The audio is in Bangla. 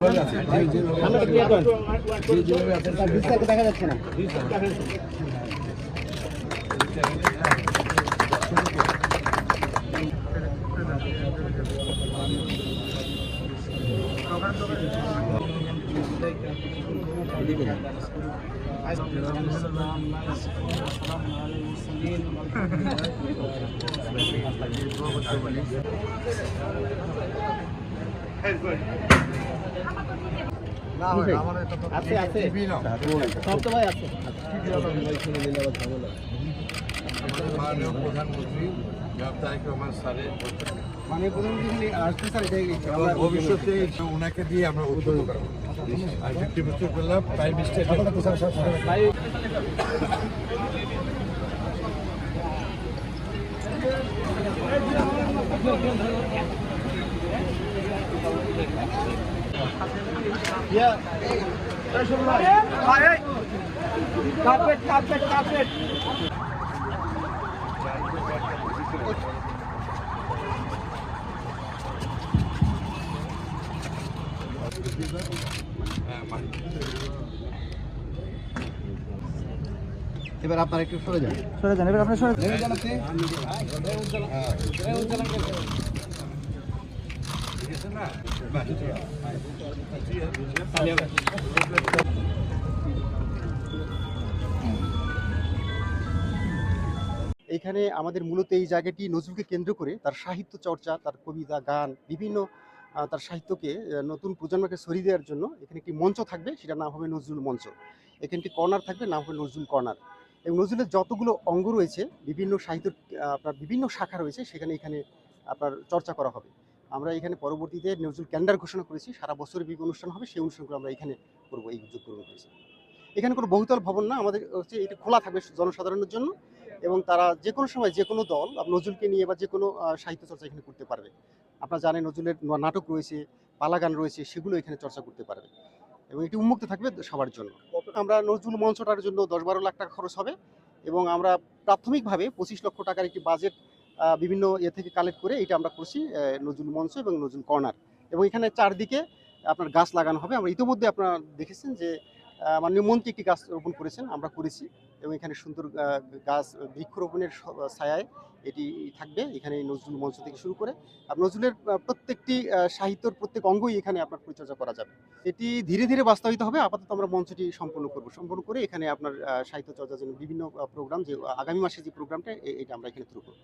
দেখা যাচ্ছে না। আছে আছে সব তো ভাই আছে। মাননীয় প্রধানমন্ত্রী তারেক রহমান স্যারের মাননীয় প্রধানমন্ত্রী আসতে স্যার ভবিষ্যতে ওনাকে দিয়ে আমরা উদ্বোধন করবো। আর 50 বছর করলাম প্রাইম মিনিস্টার কার্পেট এবার আপনারা একটু সরে যান এবার আপনারা সরে যান। এইখানে আমাদের মূলত এই জায়গাটি নজরুলকে কেন্দ্র করে তার সাহিত্য চর্চা, তার কবিতা, গান, বিভিন্ন তার সাহিত্যকে নতুন প্রজন্মকে ছড়িয়ে দেওয়ার জন্য এখানে একটি মঞ্চ থাকবে, সেটার নাম হবে নজরুল মঞ্চ। এখানে একটি কর্নার থাকবে, নাম হবে নজরুল কর্নার। এবং নজরুলের যতগুলো অঙ্গ রয়েছে, বিভিন্ন সাহিত্যের আপনার বিভিন্ন শাখা রয়েছে, এখানে আপনার চর্চা করা হবে। আমরা এখানে পরবর্তীতে নজরুল ক্যালেন্ডার ঘোষণা করেছি, সারা বছর বিভিন্ন অনুষ্ঠান হবে, সেই অনুষ্ঠানগুলো আমরা এখানে করবো, এই উদ্যোগ গ্রহণ করেছি। এখানে কোনো বহুতল ভবন না, আমাদের হচ্ছে এটা খোলা থাকবে জনসাধারণের জন্য, এবং তারা যে কোনো সময় যে কোনো দল নজরুলকে নিয়ে বা যে কোনো সাহিত্য চর্চা এখানে করতে পারবে। আপনারা জানেন নজরুলের নাটক রয়েছে, পালা গান রয়েছে, সেগুলো এখানে চর্চা করতে পারবে এবং এটি উন্মুক্ত থাকবে সবার জন্য। আমরা নজরুল মঞ্চটার জন্য 10-12 লাখ টাকা খরচ হবে এবং আমরা প্রাথমিকভাবে 25 লক্ষ টাকার একটি বাজেট বিভিন্ন থেকে কালেক্ট করে এটা আমরা করছি নজরুল মঞ্চ এবং নজরুল কর্নার। এবং এখানে চারদিকে আপনার গাছ লাগানো হবে। আমরা ইতিমধ্যে আপনারা দেখেছেন যে মাননীয় মন্ত্রী একটি গাছ রোপণ করেছেন, আমরা করেছি, এবং এখানে সুন্দর গাছ বৃক্ষরোপণের ছায়ায় এটি থাকবে। এখানে নজরুল মঞ্চ থেকে শুরু করে নজরুলের প্রত্যেকটি সাহিত্যর প্রত্যেক অঙ্গই এখানে আপনার পরিচর্যা করা যাবে। এটি ধীরে ধীরে বাস্তবিত হবে। আপাতত আমরা মঞ্চটি সম্পন্ন করে এখানে আপনার সাহিত্য চর্চার জন্য বিভিন্ন প্রোগ্রাম, যে আগামী মাসে যে প্রোগ্রামটা এটা আমরা এখানে শুরু করব।